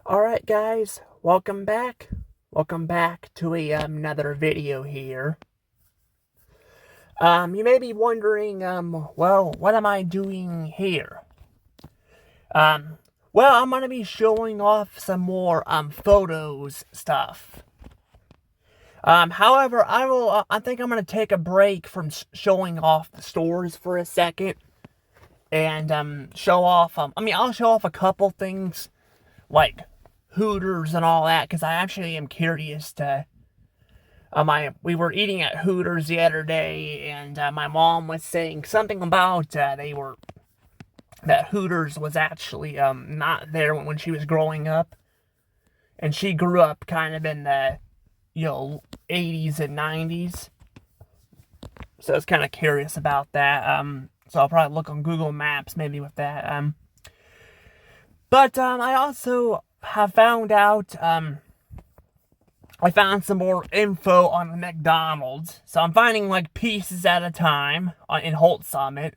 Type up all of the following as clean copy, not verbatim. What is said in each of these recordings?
Alright guys, welcome back. Welcome back to another video here. You may be wondering, well, what am I doing here? Um, well, I'm gonna be showing off some more, photos stuff. However, I think I'm gonna take a break from showing off the stores for a second. And, show off, I'll show off a couple things, like Hooters and all that, because I actually am curious to. We were eating at Hooters the other day, and my mom was saying something about that Hooters was actually not there when she was growing up, and she grew up kind of in the 80s and 90s. So I was kind of curious about that. So I'll probably look on Google Maps maybe with that. But I also have found out, I found some more info on the McDonald's. So I'm finding like pieces at a time in Holt Summit.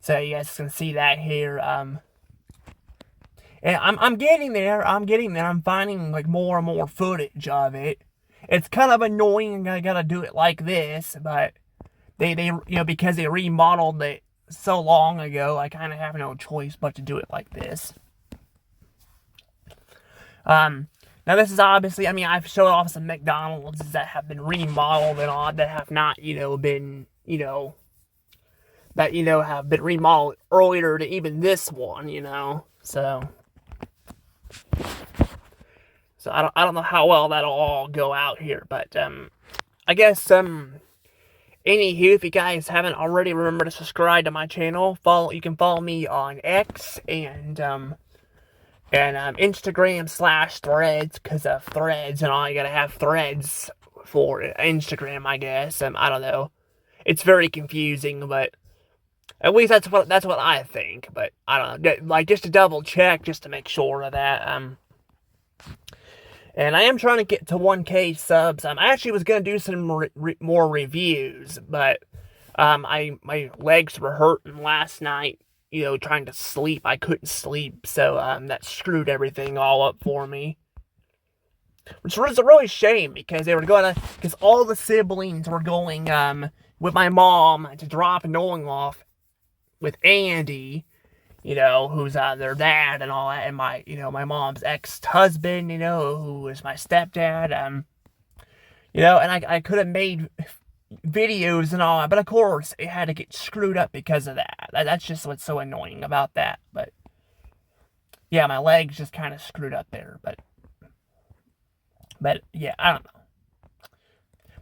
So you guys can see that here. And I'm getting there. I'm finding like more and more footage of it. It's kind of annoying. I gotta do it like this, but they because they remodeled it so long ago, I kind of have no choice but to do it like this. Now this is obviously, I've showed off some McDonald's that have been remodeled and all, that have not, been, that, have been remodeled earlier to even this one, so I don't know how well that'll all go out here, but, I guess, anywho, if you guys haven't already, remember to subscribe to my channel. You can follow me on X and Instagram/threads, because of threads and all. You gotta have threads for Instagram, I guess. I don't know. It's very confusing, but at least that's what I think. But I don't know. Like, just to double check, just to make sure of that. And I am trying to get to 1K subs. I actually was gonna do some more reviews, but my legs were hurting last night. Trying to sleep. I couldn't sleep, so that screwed everything all up for me. Which was a really shame, because because all the siblings were going with my mom to drop Nolan off with Andy, who's their dad and all that, and my mom's ex-husband, who was my stepdad, and I could have made videos and all, but of course it had to get screwed up because of that. That's just what's so annoying about that. But yeah, my legs just kind of screwed up there. But yeah, I don't know.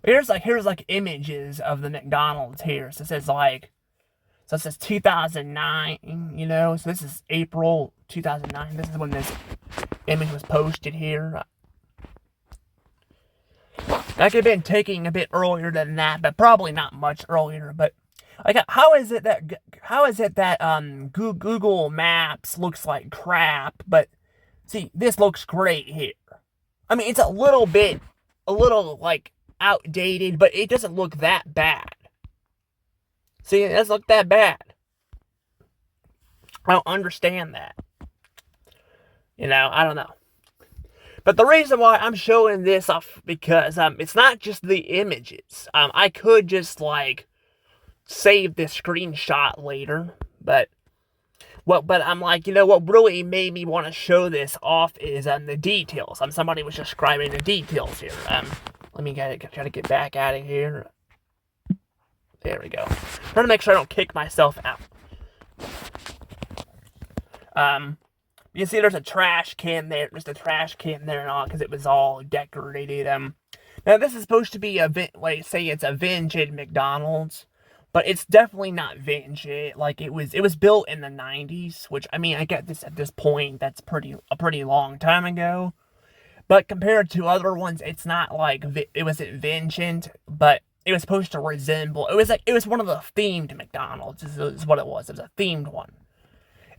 But here's like images of the McDonald's here. So it says 2009. So this is April 2009. This is when this image was posted here. That could have been taken a bit earlier than that, but probably not much earlier. But like, how is it that Google Maps looks like crap? But see, this looks great here. It's a little like outdated, but it doesn't look that bad. See, it doesn't look that bad. I don't understand that. I don't know. But the reason why I'm showing this off, because it's not just the images. I could just like save this screenshot later, but I'm like, what really made me want to show this off is the details. Somebody was describing the details here. Let me try to get back out of here. There we go. I'm trying to make sure I don't kick myself out. You see, there's a trash can there. There's a trash can there and all, because it was all decorated. Now this is supposed to be say it's a vintage McDonald's, but it's definitely not vintage. Like, it was built in the 90s, which I get this at this point. That's a pretty long time ago. But compared to other ones, it's not like it wasn't vintage, but it was supposed to resemble. It was one of the themed McDonald's. Is what it was. It was a themed one.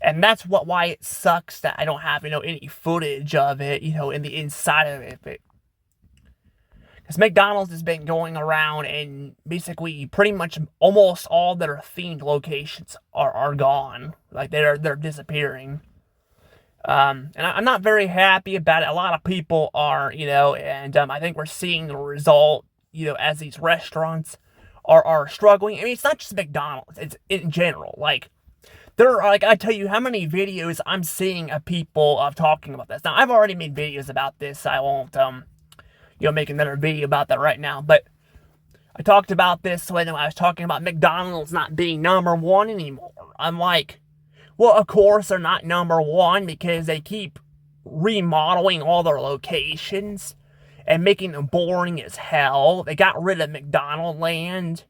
And that's why it sucks that I don't have, any footage of it, in the inside of it. Because McDonald's has been going around, and basically pretty much almost all their themed locations are gone. Like, they're disappearing. And I'm not very happy about it. A lot of people are, and I think we're seeing the result, as these restaurants are struggling. I mean, it's not just McDonald's; it's in general. Like there are, like I tell you, how many videos I'm seeing of people of talking about this. Now, I've already made videos about this. I won't, make another video about that right now. But I talked about this when I was talking about McDonald's not being number one anymore. I'm like, well, of course they're not number one because they keep remodeling all their locations and making them boring as hell. They got rid of McDonald Land.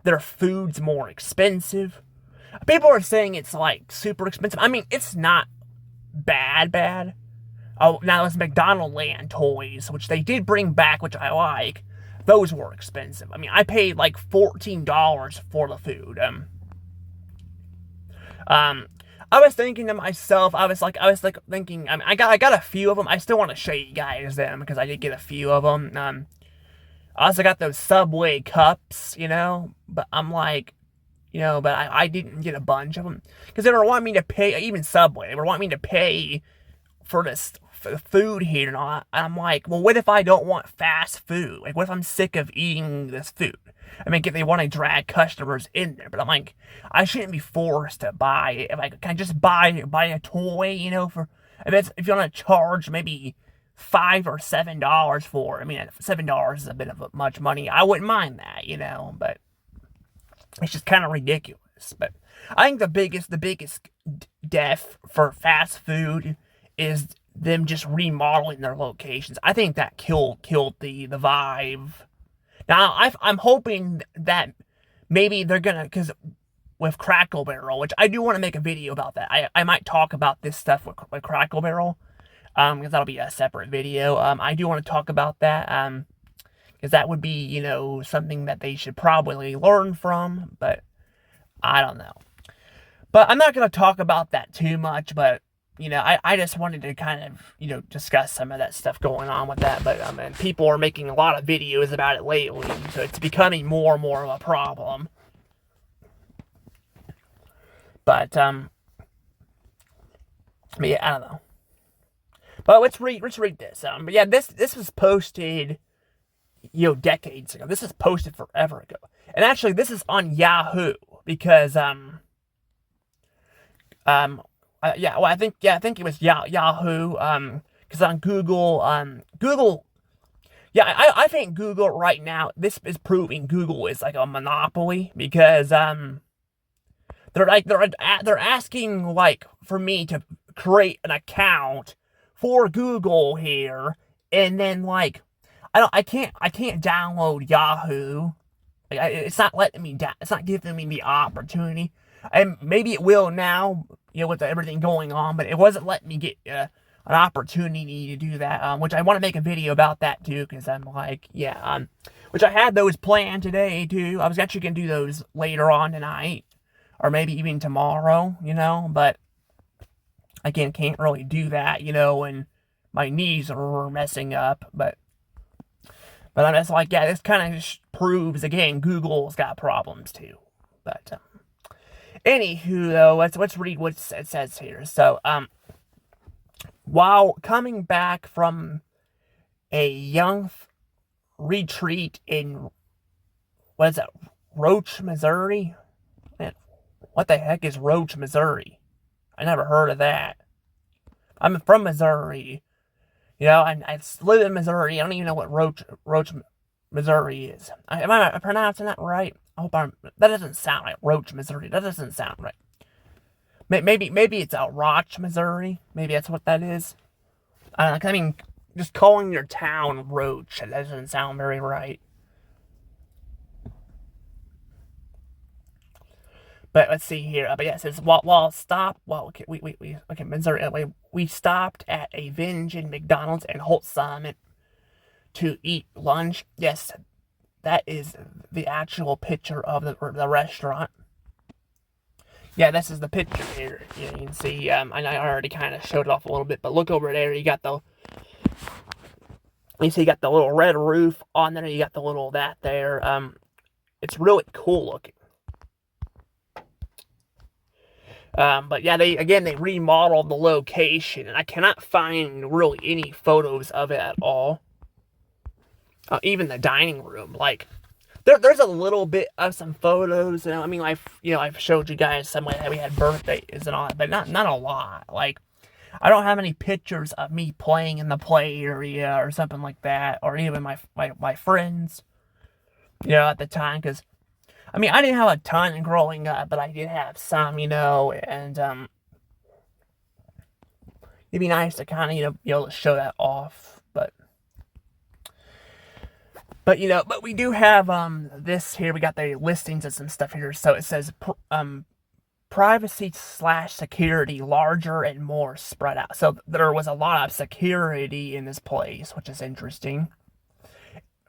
Their food's more expensive. People are saying it's like super expensive. I mean, it's not bad. Oh, now it's McDonald Land toys, which they did bring back, which I like. Those were expensive. I mean, I paid like $14 for the food. Um, I was thinking to myself, I was like thinking, I mean, I got a few of them. I still want to show you guys them because I did get a few of them. I also got those Subway cups, but I'm like, but I didn't get a bunch of them because they were wanting me to pay, even Subway, they were wanting me to pay for this for the food here and all. I'm like, well, what if I don't want fast food? Like, what if I'm sick of eating this food? I mean, if they want to drag customers in there, but I'm like, I shouldn't be forced to buy it. If I can just buy a toy, for if you want to charge maybe $5 or $7 for it. I mean, $7 is a bit of much money. I wouldn't mind that, but it's just kind of ridiculous. But I think the biggest death for fast food is them just remodeling their locations. I think that killed the vibe. Now I'm hoping that maybe they're gonna, because with Crackle Barrel, which I do want to make a video about that. I might talk about this stuff with Crackle Barrel, because that'll be a separate video. I do want to talk about that, because that would be, something that they should probably learn from, but I don't know. But I'm not going to talk about that too much, but, I just wanted to kind of, discuss some of that stuff going on with that, but, people are making a lot of videos about it lately, so it's becoming more and more of a problem. But, yeah, I don't know. But let's read this. But yeah, this was posted, decades ago. This is posted forever ago. And actually, this is on Yahoo because, yeah, well, I think it was Yahoo, because on Google, yeah, I think Google right now, this is proving Google is like a monopoly because, they're asking like for me to create an account for Google here, and then like I can't download Yahoo. Like it's not letting me down. It's not giving me the opportunity. And maybe it will now, with everything going on. But it wasn't letting me get an opportunity to do that. Which I want to make a video about that too, because I'm like, yeah. Which I had those planned today too. I was actually gonna do those later on tonight, or maybe even tomorrow. But again, can't really do that. When my knees are messing up. But I'm just like, yeah, this kind of proves again Google's got problems too. But anywho, though, let's read what it says here. So, while coming back from a young retreat in what is that, Roach, Missouri? Man, what the heck is Roach, Missouri? I never heard of that. I'm from Missouri. I live in Missouri. I don't even know what Roach, Missouri is. Am I pronouncing that right? I hope that doesn't sound right. Roach, Missouri. That doesn't sound right. Maybe it's Roach, Missouri. Maybe that's what that is. I mean, just calling your town Roach, that doesn't sound very right. But let's see here. But yeah, it says Missouri. We stopped at a Vengeance McDonald's and Holt Summit to eat lunch. Yes, that is the actual picture of the restaurant. Yeah, this is the picture here. You can see. I already kind of showed it off a little bit, but look over there. You got the little red roof on there. You got the little that there. It's really cool looking. But yeah, they remodeled the location, and I cannot find really any photos of it at all. Even the dining room, like there's a little bit of some photos. I mean, I've showed you guys some way that we had birthdays and all that, but not a lot. Like I don't have any pictures of me playing in the play area or something like that, or even my friends, at the time, because I mean, I didn't have a ton growing up, but I did have some, and it'd be nice to kind of, be able to show that off. But we do have this here. We got the listings of some stuff here. So it says privacy/security, larger and more spread out. So there was a lot of security in this place, which is interesting,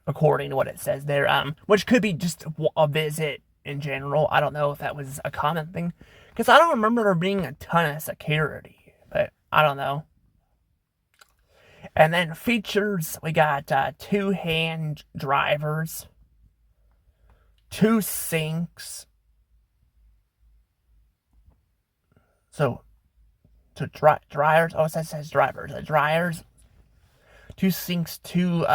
according to what it says there. Which could be just a visit in general. I don't know if that was a common thing, because I don't remember there being a ton of security, but I don't know. And then features, we got 2 hand drivers, 2 sinks. So, dryers. Oh, it says drivers. Dryers, 2 sinks, 2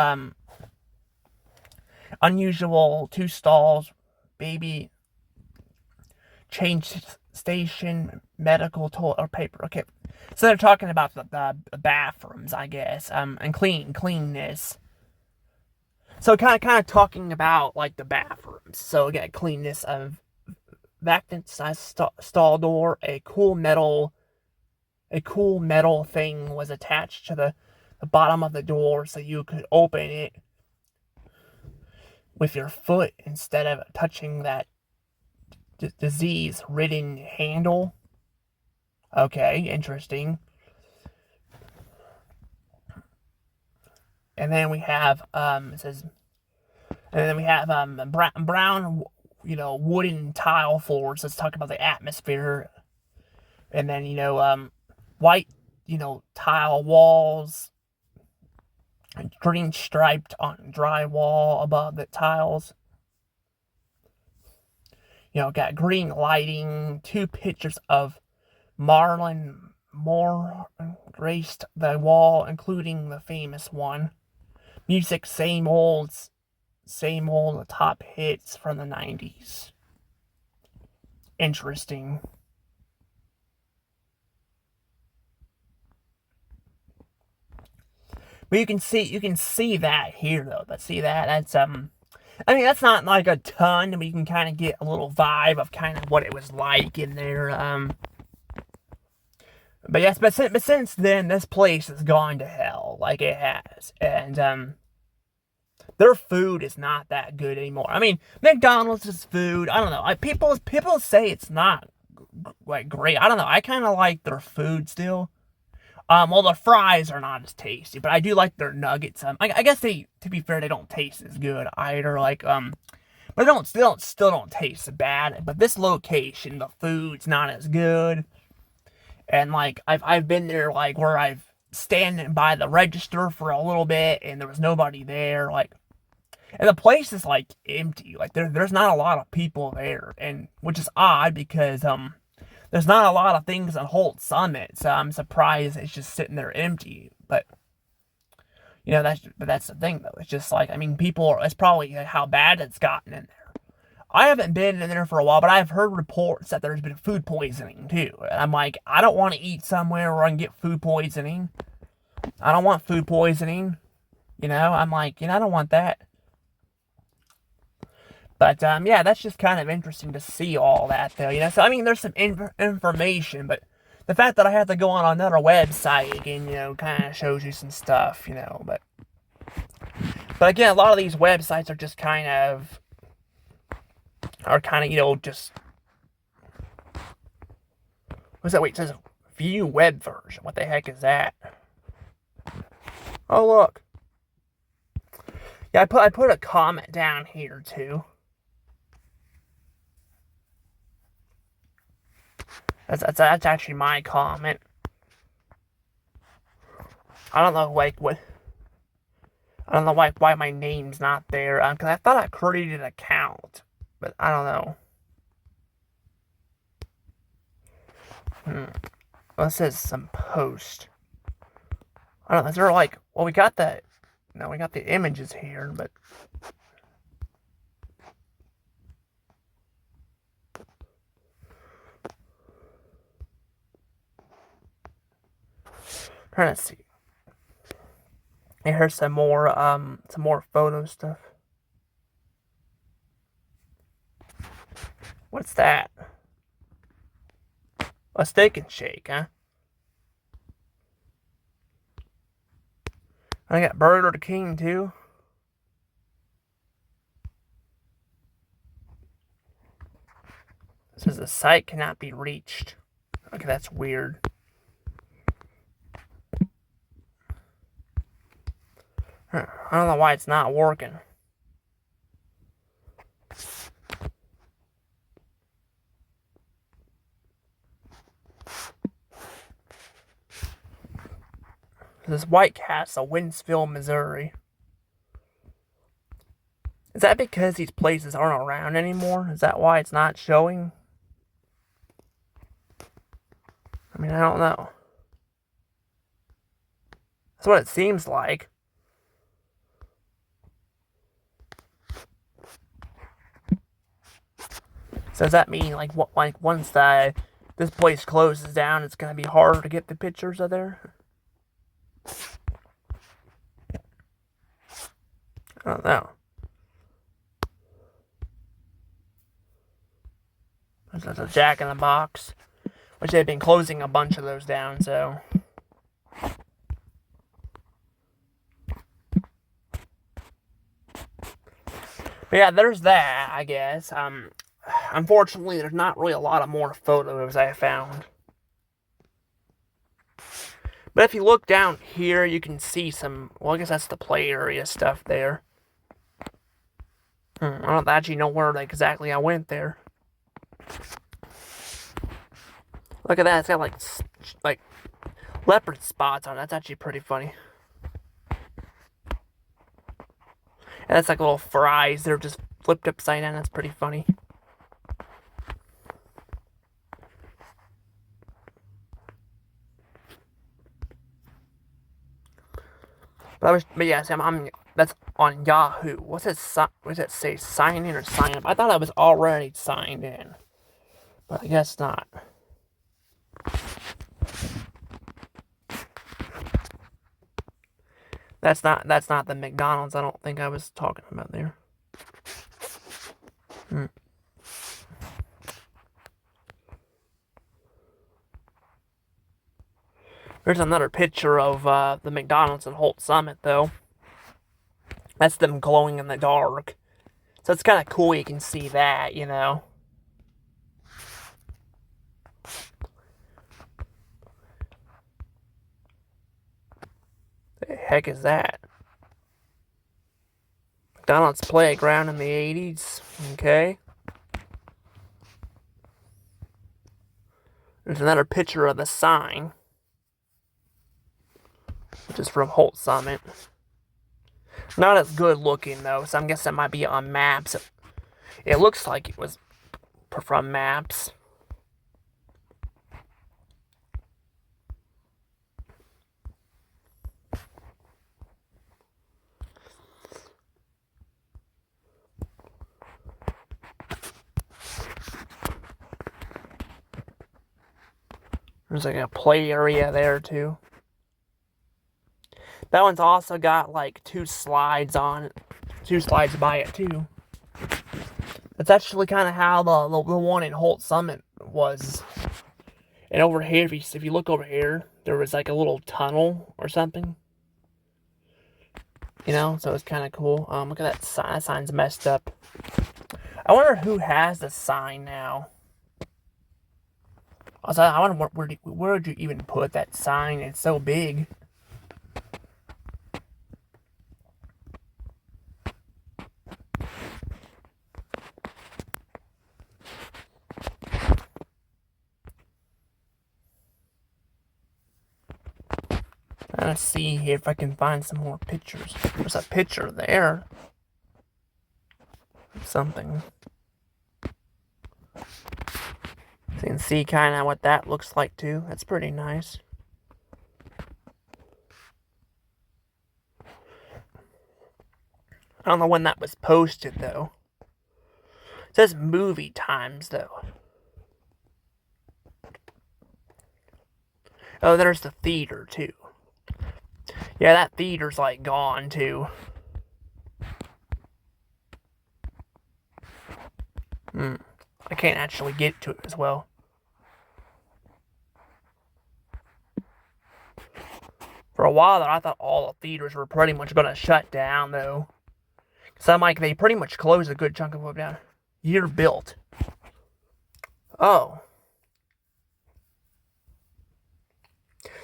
unusual, 2 stalls, baby change station, medical toilet or paper. Okay, so they're talking about the bathrooms, I guess, and cleanness. So kind of talking about like the bathrooms. So again, cleanness of vacuum size stall door, a cool metal thing was attached to the bottom of the door, so you could open it with your foot instead of touching that disease-ridden handle. Okay, interesting. And then we have it says, and then we have brown, wooden tile floors. Let's talk about the atmosphere. And then white, tile walls, and green striped on drywall above the tiles. Got green lighting. 2 pictures of Marlon Moore graced the wall, including the famous one. Music, same old top hits from the 90s. Interesting. But you can see that here though. But see that? That's I mean, that's not like a ton, but you can kind of get a little vibe of kind of what it was like in there. But yes, but since then, this place has gone to hell, like it has, and their food is not that good anymore. I mean, McDonald's food, I don't know. People say it's not like great. I don't know. I kind of like their food still. Well, the fries are not as tasty, but I do like their nuggets. I guess to be fair, they don't taste as good either. Like, but they still don't taste bad. But this location, the food's not as good. And like, I've been there, like, where I've standing by the register for a little bit, and there was nobody there. Like, and the place is like empty. Like, there's not a lot of people there, and which is odd because there's not a lot of things on Holt Summit, so I'm surprised it's just sitting there empty. But that's the thing though. It's just like, I mean, it's probably how bad it's gotten in there. I haven't been in there for a while, but I've heard reports that there's been food poisoning too. And I'm like, I don't want to eat somewhere where I can get food poisoning. I don't want food poisoning. I'm like, I don't want that. But yeah, that's just kind of interesting to see all that though. So I mean, there's some information, but the fact that I have to go on another website again, kind of shows you some stuff, But again, a lot of these websites are just kind of, just, what's that? Wait, it says view web version. What the heck is that? Oh, look. Yeah, I put a comment down here too. That's actually my comment. I don't know, like, what. I don't know why my name's not there. Because I thought I created an account. But I don't know. Well, it says some post. I don't know, is there like, well, we got the images here, but trying to see. And here's some more photo stuff. What's that? A steak and shake, huh? I got Burger King too. It says the site cannot be reached. Okay, that's weird. I don't know why it's not working. This is White Castle, Winsville, Missouri. Is that because these places aren't around anymore? Is that why it's not showing? I mean, I don't know. That's what it seems like. So does that mean like once this place closes down, it's gonna be harder to get the pictures of there? I don't know. There's a Jack in the Box, which they've been closing a bunch of those down. So. But yeah, there's that, I guess. Unfortunately, there's not really a lot of more photos I found. But if you look down here, you can see some, well, I guess that's the play area stuff there. I don't actually know where exactly I went there. Look at that, it's got like leopard spots on it. That's actually pretty funny. And that's like little fries, they're just flipped upside down. That's pretty funny. But yeah, Sam, that's on Yahoo. What's it say? Sign in or sign up? I thought I was already signed in, but I guess not. That's not the McDonald's. I don't think I was talking about there. There's another picture of the McDonald's in Holt Summit, though. That's them glowing in the dark. So it's kind of cool you can see that, you know. The heck is that? McDonald's playground in the 80s. Okay. There's another picture of the sign, which is from Holt Summit. Not as good looking, though, so I'm guessing it might be on maps. It looks like it was from maps. There's like a play area there, too. That one's also got like 2 slides on it. 2 slides by it, too. That's actually kind of how the one in Holt Summit was. And over here, if you look over here, there was like a little tunnel or something. You know, so it's kind of cool. Look at that sign. That sign's messed up. I wonder who has the sign now. Also, I wonder where would you even put that sign? It's so big. Let's see here if I can find some more pictures. There's a picture there. Something. You can see kind of what that looks like too. That's pretty nice. I don't know when that was posted though. It says movie times though. Oh, there's the theater too. Yeah, that theater's like gone too. I can't actually get to it as well. For a while there, I thought all the theaters were pretty much going to shut down though. So I'm like, they pretty much closed a good chunk of them down. Year built. Oh.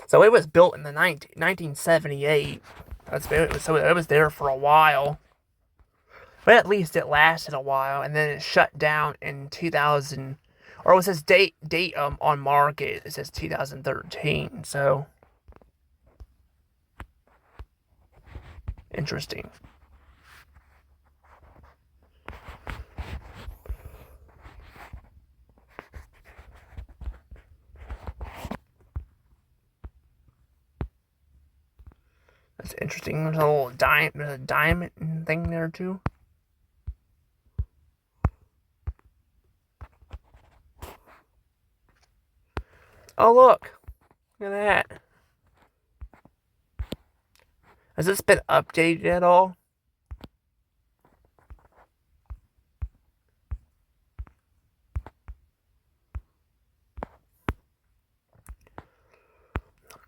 So it was built in the 1978. So it was there for a while. But at least it lasted a while, and then it shut down in 2000, or it says date on market. It says 2013. So interesting. That's interesting. There's a little diamond thing there too. Oh look at that. Has this been updated at all?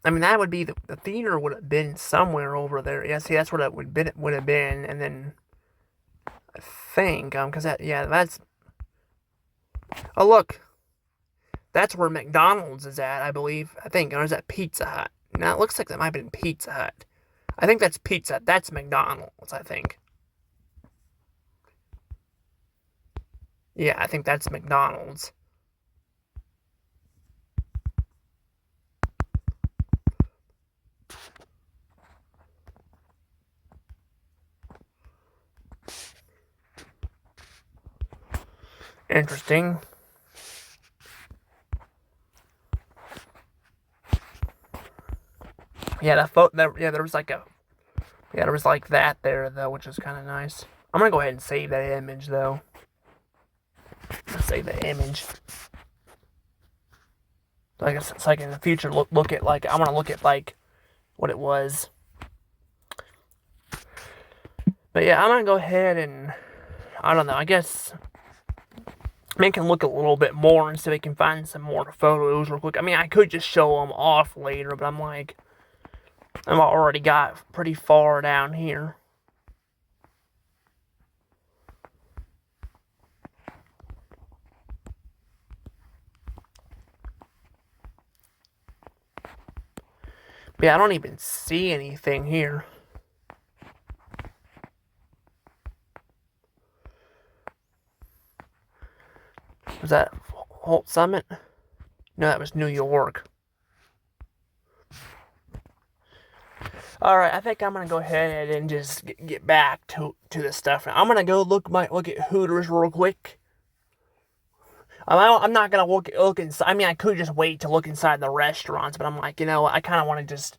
I mean, that would be the theater would have been somewhere over there. Yeah, see, that's what it would have been, and then I think because that's. Oh look, that's where McDonald's is at, I believe. I think, or is that Pizza Hut? Now it looks like that might have been Pizza Hut. I think that's Pizza Hut. That's McDonald's, I think. Yeah, I think that's McDonald's. Interesting. Yeah, there was like that there though, which is kind of nice. I'm gonna go ahead and save that image though. Save the image. So I guess it's like in the future, look at like I want to look at like what it was. But yeah, I'm gonna go ahead and I don't know. I guess I can look a little bit more and see if I can find some more photos real quick. I mean, I could just show them off later, but I'm like, I've already got pretty far down here. But yeah, I don't even see anything here. Was that Holt Summit? No, that was New York. Alright, I think I'm gonna go ahead and just get back to this stuff. I'm gonna go look at Hooters real quick. I'm not gonna look inside. I mean, I could just wait to look inside the restaurants, but I'm like, you know, I kind of want to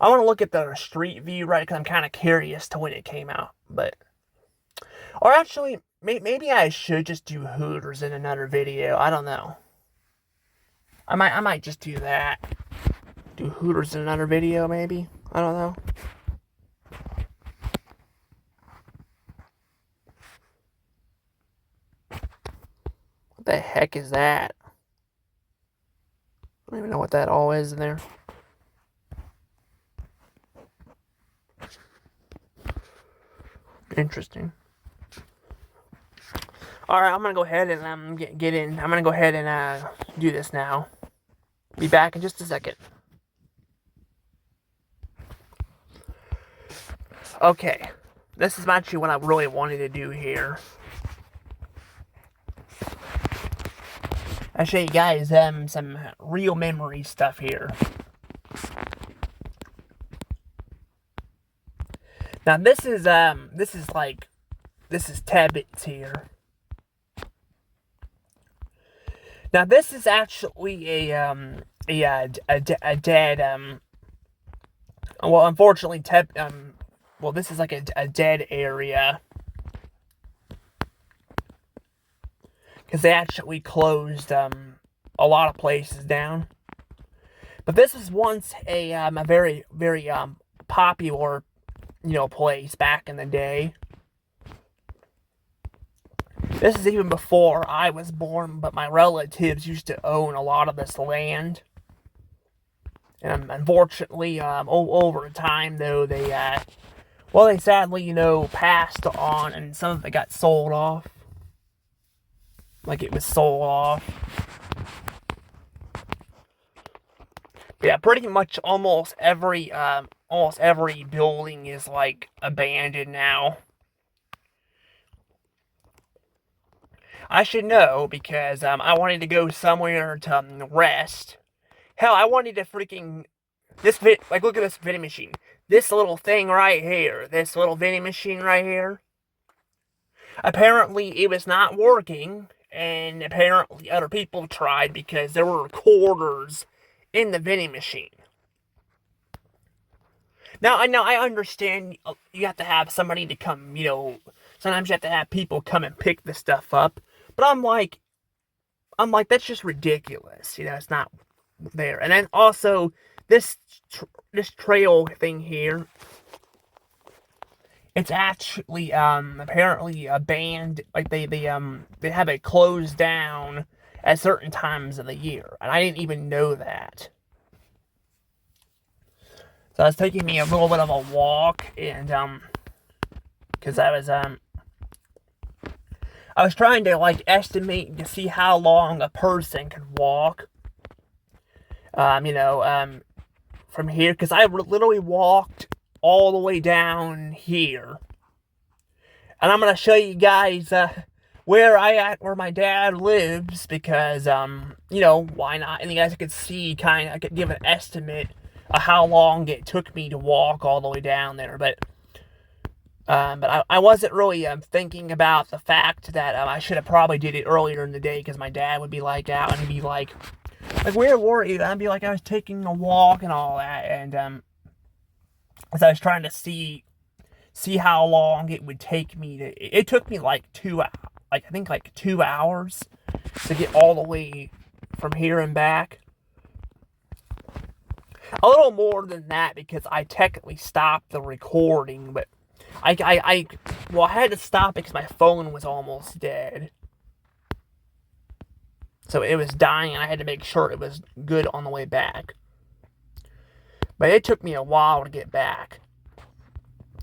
I want to look at the street view, right? Because I'm kind of curious to when it came out. But, or actually, maybe I should just do Hooters in another video. I don't know. I might just do that. Do Hooters in another video, maybe. I don't know. What the heck is that? I don't even know what that all is in there. Interesting. Alright, I'm gonna go ahead and get in. I'm gonna go ahead and do this now. Be back in just a second. Okay. This is actually what I really wanted to do here. I'll show you guys some real memory stuff here. Now this is Tebbets here. Now this is actually a dead well, unfortunately well, this is like a dead area because they actually closed a lot of places down. But this was once a very popular, place back in the day. This is even before I was born, but my relatives used to own a lot of this land. And unfortunately, over time, though, they sadly, passed on, and some of it got sold off. Like it was sold off. Yeah, pretty much almost every building is like abandoned now. I should know because I wanted to go somewhere to rest. Hell, I wanted to freaking look at this vending machine. This little thing right here, this little vending machine right here. Apparently, it was not working, and apparently other people tried because there were quarters in the vending machine. Now, I understand you have to have somebody to come, sometimes you have to have people come and pick the stuff up, but I'm like, that's just ridiculous. It's not there. And then also, this trail thing here, it's actually apparently a band, like they have it closed down at certain times of the year, and I didn't even know that. So it's taking me a little bit of a walk, and because I was trying to estimate to see how long a person could walk. From here, because I literally walked all the way down here. And I'm gonna show you guys where my dad lives, because why not? And you guys could see, I could give an estimate of how long it took me to walk all the way down there. But I wasn't really thinking about the fact that I should have probably did it earlier in the day, because my dad would be out, and he'd be like, where were you? I'd be like, I was taking a walk and all that, and as I was trying to see how long it would take me it took me I think 2 hours to get all the way from here and back. A little more than that, because I technically stopped the recording, but I had to stop because my phone was almost dead. So it was dying, and I had to make sure it was good on the way back. But it took me a while to get back.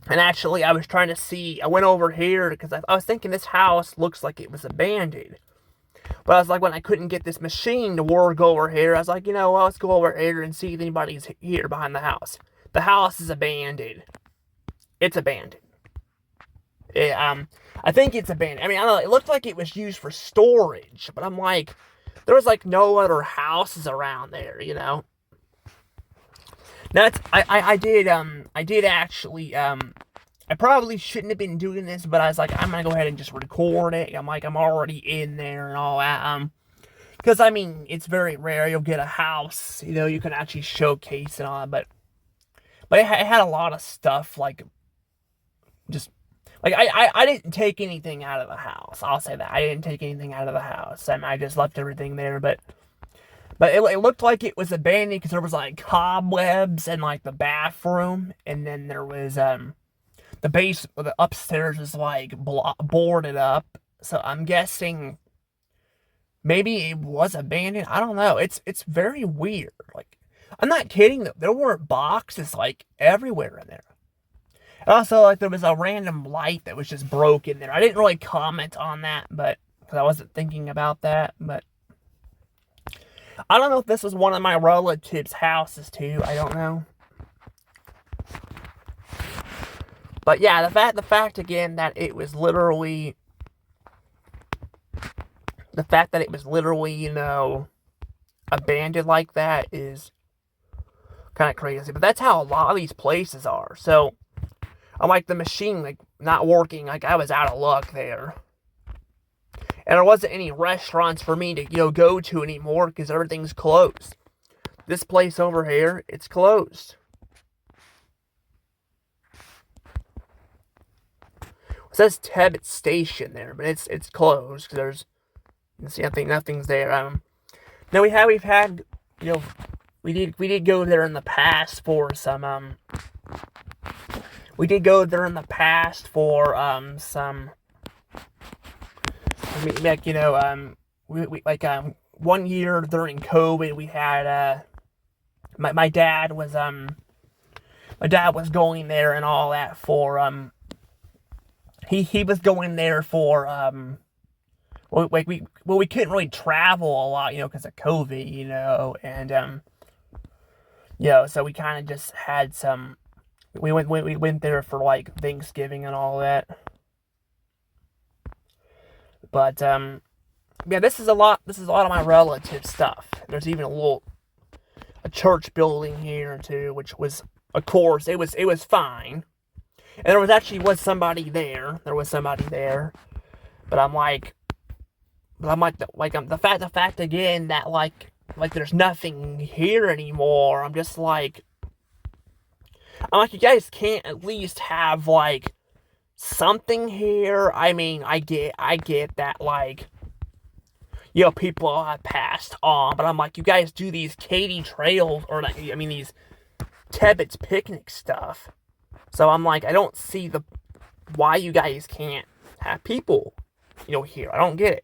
And actually, I was trying to see, I went over here because I was thinking this house looks like it was abandoned. But I was like, when I couldn't get this machine to work over here, I was like, let's go over here and see if anybody's here behind the house. The house is abandoned. It's abandoned. I think it's abandoned. I mean, I don't know, it looked like it was used for storage, but I'm like, there was no other houses around there, I did actually, I probably shouldn't have been doing this, but I was like, I'm gonna go ahead and just record it. I'm already in there and all that, because, it's very rare you'll get a house, you can actually showcase and all that, but it had a lot of stuff, I didn't take anything out of the house. I'll say that. I didn't take anything out of the house. I just left everything there, but it looked like it was abandoned because there was cobwebs in the bathroom, and then there was the upstairs was boarded up. So I'm guessing maybe it was abandoned. I don't know. It's very weird. I'm not kidding. There were boxes everywhere in there. And also, there was a random light that was just broken there. I didn't really comment on that, but because I wasn't thinking about that. But I don't know if this was one of my relatives' houses too. I don't know. But yeah, the fact again that it was literally, abandoned like that is kind of crazy. But that's how a lot of these places are. So I'm the machine not working, I was out of luck there. And there wasn't any restaurants for me to, go to anymore because everything's closed. This place over here, it's closed. It says Tebbit Station there, but it's closed because there's, see, nothing's there. Now we've had, we did go there in the past for some we did go there in the past for some, like, we like 1 year during COVID we had my dad was going there and all that for he was going there for we couldn't really travel a lot, because of COVID, and so we kind of just had some, we went there for like Thanksgiving and all that. But yeah, this is a lot of my relative stuff. There's even a church building here too, which was, of course, it was fine. And there was somebody there. But I'm like the fact again that like there's nothing here anymore. I'm like, you guys can't at least have like something here. I mean, I get that, like, people have passed on, but I'm like, you guys do these Katy trails, or like, these Tebbit's picnic stuff. So I'm like, I don't see why you guys can't have people, here. I don't get it.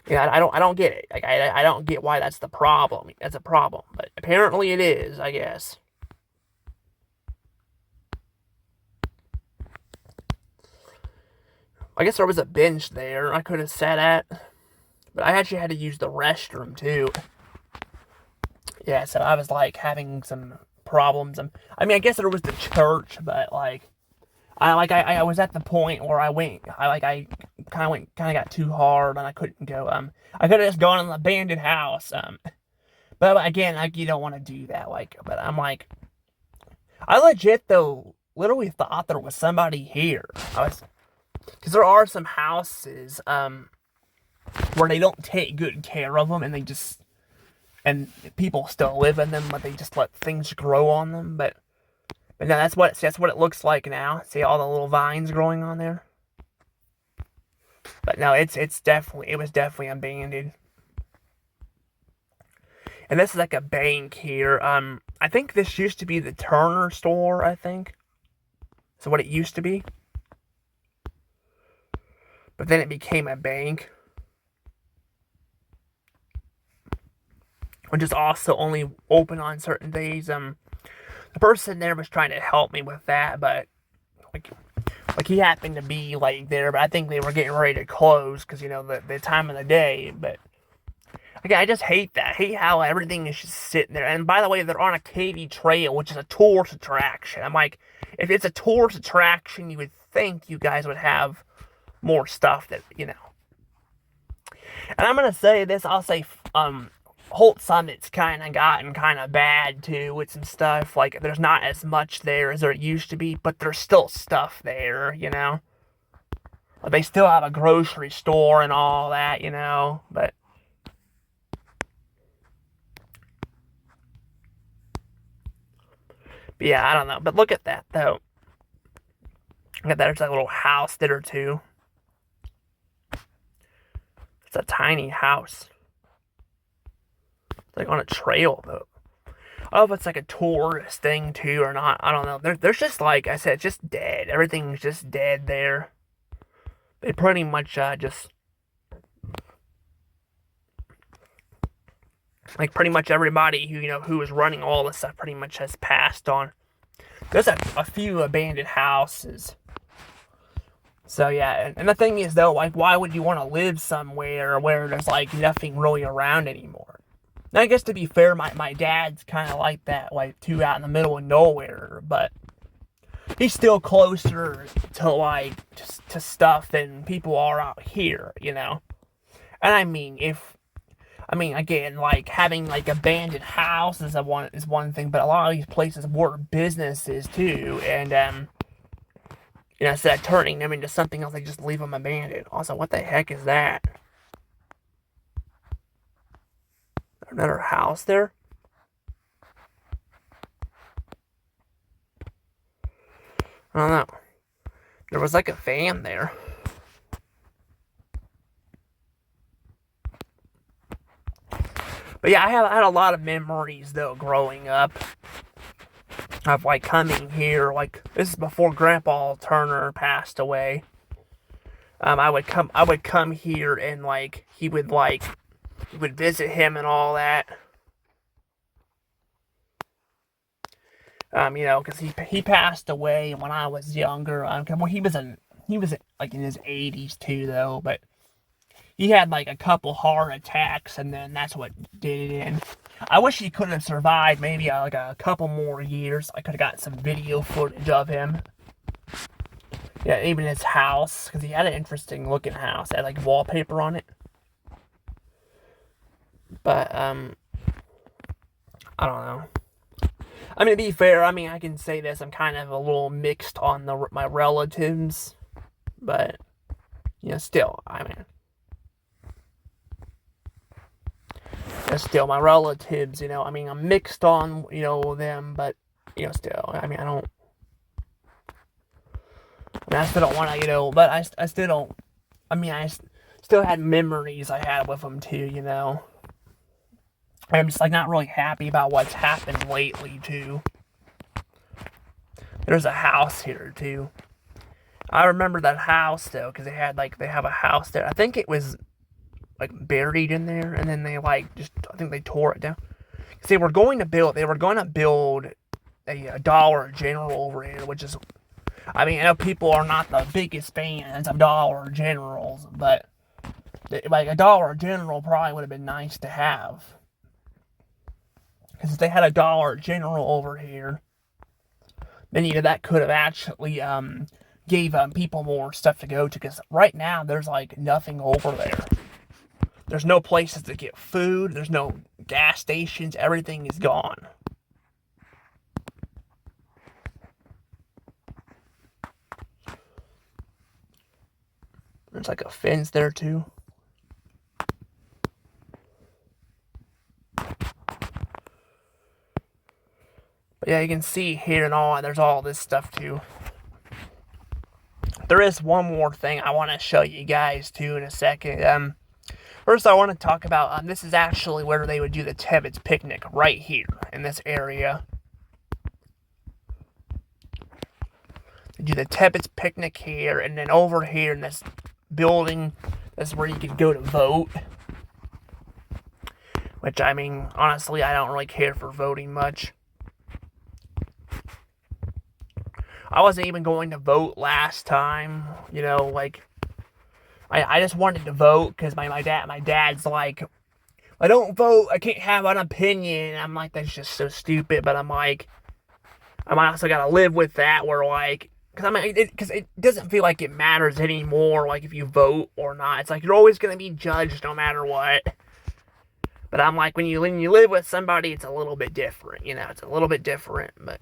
Yeah, I don't get it. Like, I don't get why that's the problem. That's a problem, but apparently it is, I guess. I guess there was a bench there I could have sat at, but I actually had to use the restroom too. Yeah, so I was like having some problems. I guess there was the church, but like, I was at the point where I kind of got too hard and I couldn't go. I could have just gone in the abandoned house. But again, like, you don't want to do that. Like, but I'm like, I legit though literally thought there was somebody here. Because there are some houses where they don't take good care of them, and people still live in them, but they just let things grow on them. But no, that's what it looks like now. See all the little vines growing on there. But no, it was definitely abandoned. And this is like a bank here. I think this used to be the Turner store, I think. So what it used to be. But then it became a bank. Which is also only open on certain days. The person there was trying to help me with that, but like he happened to be like there, but I think they were getting ready to close because, the time of the day. But again, I just hate that. I hate how everything is just sitting there. And by the way, they're on a Katy trail, which is a tourist attraction. I'm like, if it's a tourist attraction, you would think you guys would have more stuff that, And I'm gonna say this, I'll say, Holt Summit's kind of gotten kind of bad too with some stuff. Like, there's not as much there as there used to be, but there's still stuff there, Like, they still have a grocery store and all that, but yeah, I don't know. But look at that though. Look at that, there's a little house there too. It's a tiny house. It's like on a trail, though. Oh, if it's like a tourist thing, too, or not, I don't know. There's just, like I said, just dead. Everything's just dead there. They pretty much, just... Like, pretty much everybody who was running all this stuff pretty much has passed on. There's a few abandoned houses. So, yeah, and the thing is, though, like, why would you want to live somewhere where there's, like, nothing really around anymore? Now, I guess, to be fair, my dad's kind of like that, like, too, out in the middle of nowhere, but he's still closer to, like, to stuff than people are out here, And again, like, having, like, abandoned houses is one thing, but a lot of these places were businesses, too, and, instead of turning them into something else, they just leave them abandoned. Also, what the heck is that? Another house there? I don't know. There was like a van there. But yeah, I had a lot of memories though growing up of like coming here. Like this is before Grandpa Turner passed away. I would come here and like he would visit him and all that. Because he passed away when I was younger. Well, he was like in his 80s too though, but he had like a couple heart attacks, and then that's what did it in. I wish he could have survived maybe like a couple more years. I could have got some video footage of him. Yeah, even his house, because he had an interesting looking house. It had like wallpaper on it. But I don't know. I mean, to be fair, I mean I can say this. I'm kind of a little mixed on my relatives, but still, I mean. Still, my relatives, I mean, I'm mixed on, them, but, still, I mean, I still don't want to, but I still don't, I mean, still had memories I had with them, too. I'm just, like, not really happy about what's happened lately, too. There's a house here, too. I remember that house, though, because they have a house there. I think it was like buried in there, and then they I think they tore it down. Cause they were going to build a Dollar General over here, which is, I mean, I know people are not the biggest fans of Dollar Generals, but like a Dollar General probably would have been nice to have. Because if they had a Dollar General over here, then that could have actually gave people more stuff to go to. Because right now there's like nothing over there. There's no places to get food. There's no gas stations. Everything is gone. There's like a fence there too. But yeah, you can see here and all, there's all this stuff too. There is one more thing I want to show you guys too in a second. First, I want to talk about, this is actually where they would do the Tebbets picnic, right here, in this area. They do the Tebbets picnic here, and then over here in this building, that's where you could go to vote. Which, I mean, honestly, I don't really care for voting much. I wasn't even going to vote last time, I just wanted to vote because my dad's like, I don't vote, I can't have an opinion. I'm like, that's just so stupid. But I'm like, I also gotta live with that. Where like, because it doesn't feel like it matters anymore. Like if you vote or not, it's like you're always gonna be judged no matter what. But I'm like, when you live with somebody, it's a little bit different. It's a little bit different. But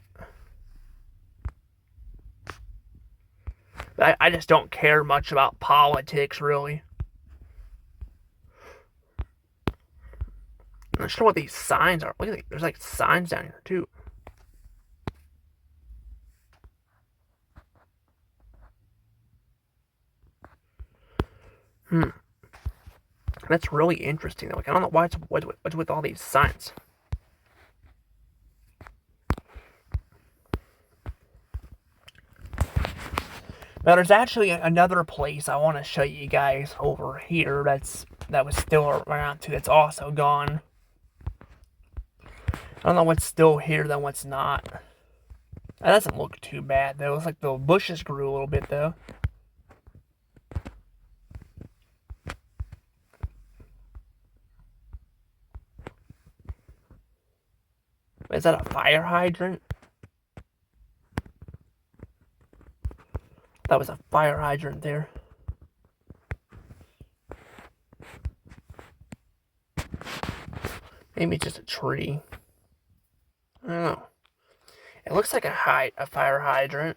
I just don't care much about politics, really. I'm not sure what these signs are. Look at these. There's like signs down here, too. That's really interesting, though. Like, I don't know what's with all these signs. Now, there's actually another place I want to show you guys over here that was still around too. That's also gone. I don't know what's still here than what's not. That doesn't look too bad though. It looks like the bushes grew a little bit though. Is that a fire hydrant? That was a fire hydrant there. Maybe it's just a tree. I don't know. It looks like a fire hydrant.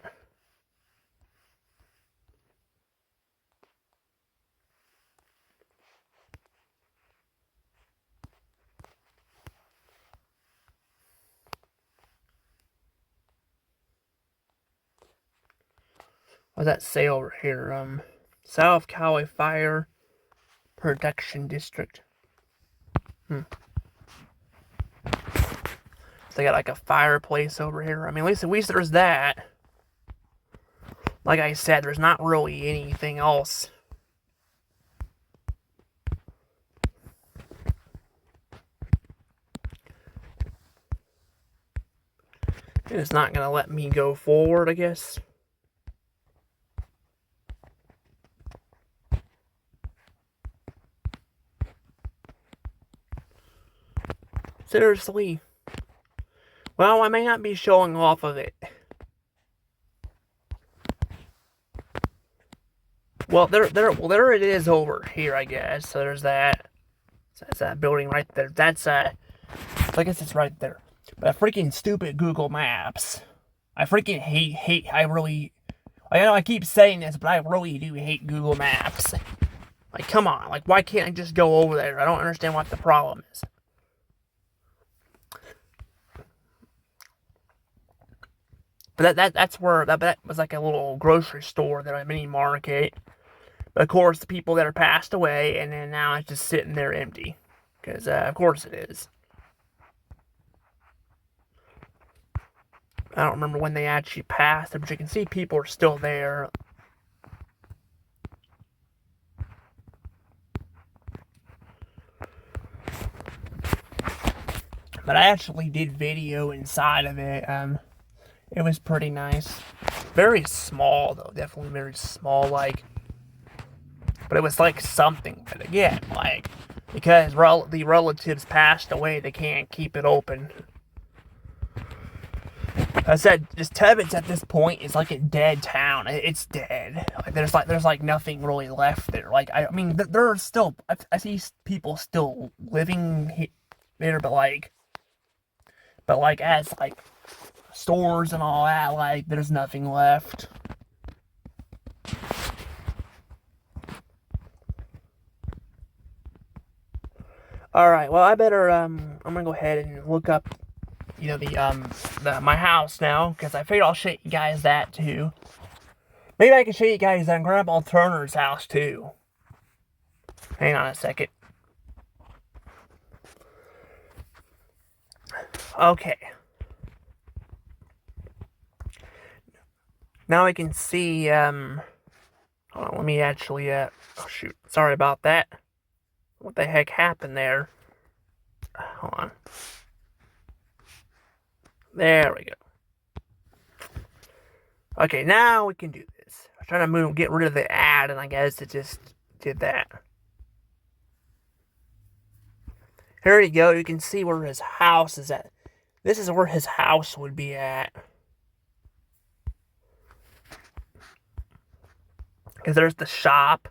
What does that say over here? South Cali Fire Protection District. So they got like a fireplace over here. I mean, at least there's that. Like I said, there's not really anything else. It's not gonna let me go forward, I guess. Seriously. Well, I may not be showing off of it. Well, there it is over here, I guess. So there's that. That's that building right there. That's I guess it's right there. But freaking stupid Google Maps. I freaking hate. I know I keep saying this, but I really do hate Google Maps. Like, come on. Like, why can't I just go over there? I don't understand what the problem is. But that's where that was like a little grocery store, that a mini market. But of course, the people that are passed away, and then now it's just sitting there empty. Because, of course it is. I don't remember when they actually passed, but you can see people are still there. But I actually did video inside of it. It was pretty nice. Very small, though. Definitely very small, like. But it was like something. But again, like, because the relatives passed away, they can't keep it open. I said, just Tebbets at this point is like a dead town. It's dead. Like there's nothing really left there. Like I mean, there are still I see people still living there, but like as like stores and all that, like there's nothing left. All right, well I better I'm gonna go ahead and look up, my house now, because I figured I'll show you guys that too. Maybe I can show you guys Grandpa Turner's house too. Hang on a second. Okay. Now I can see, hold on, let me actually, oh shoot, sorry about that. What the heck happened there? Hold on. There we go. Okay, now we can do this. I was trying to get rid of the ad, and I guess it just did that. Here you go. You can see where his house is at. This is where his house would be at. Because there's the shop.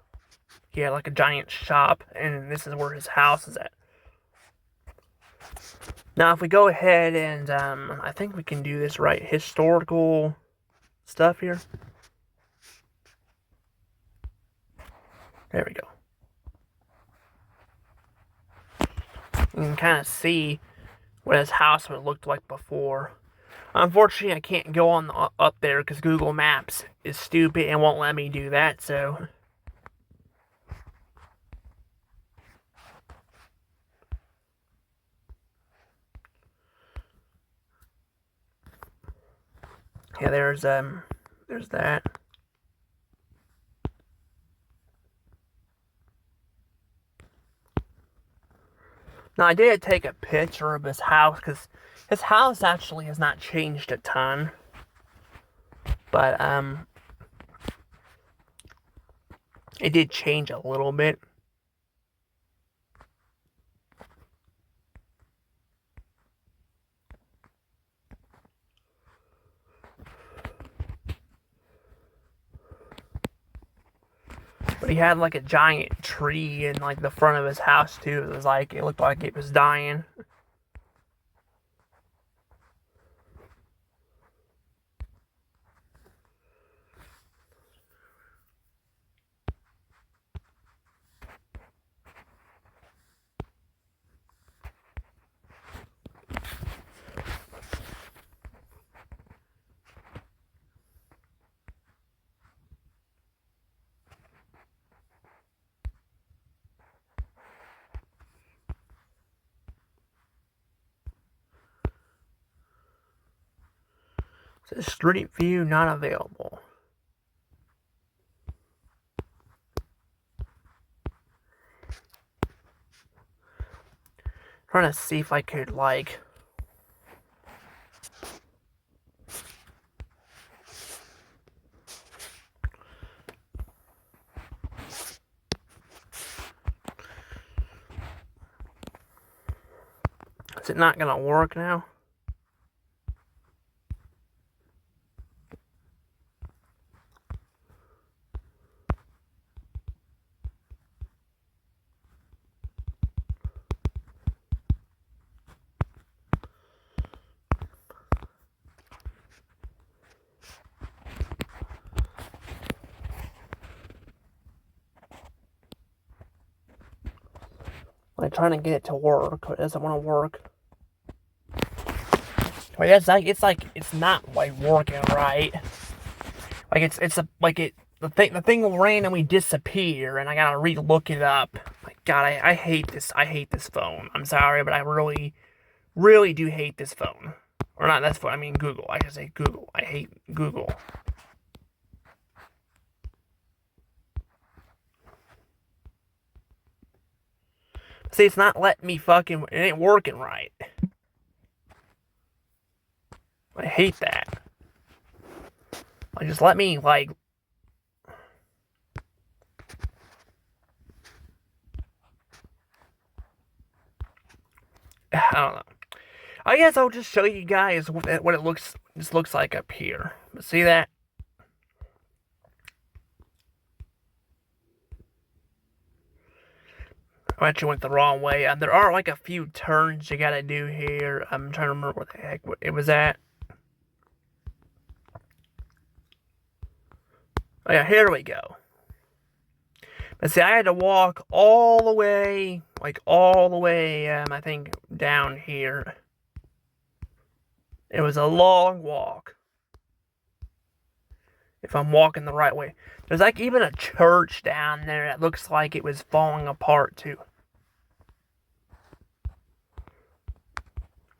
Yeah, like a giant shop. And this is where his house is at. Now, if we go ahead and, I think we can do this right. Historical stuff here. There we go. You can kind of see what his house would have looked like before. Unfortunately, I can't go on up there because Google Maps is stupid and won't let me do that, so. Yeah, there's that. Now, I did take a picture of his house, because his house actually has not changed a ton. But, it did change a little bit. But he had like a giant tree in like the front of his house too. It looked like it was dying. Says Street View not available. Trying to see if I could, like... Is it not gonna work now? I'm trying to get it to work, but it doesn't want to work. Like it's not like working right. Like the thing will randomly disappear, and I gotta re-look it up. Like God, I hate this. I hate this phone. I'm sorry, but I really, really do hate this phone. Or not this phone. I mean Google. I should say Google. I hate Google. See, it's not letting me fucking. It ain't working right. I hate that. Like, just let me, like... I don't know. I guess I'll just show you guys what it looks like up here. See that? I actually went the wrong way. There are like a few turns you gotta do here. I'm trying to remember what the heck it was at. Oh yeah, here we go. But see, I had to walk all the way, I think, down here. It was a long walk. If I'm walking the right way. There's like even a church down there that looks like it was falling apart too.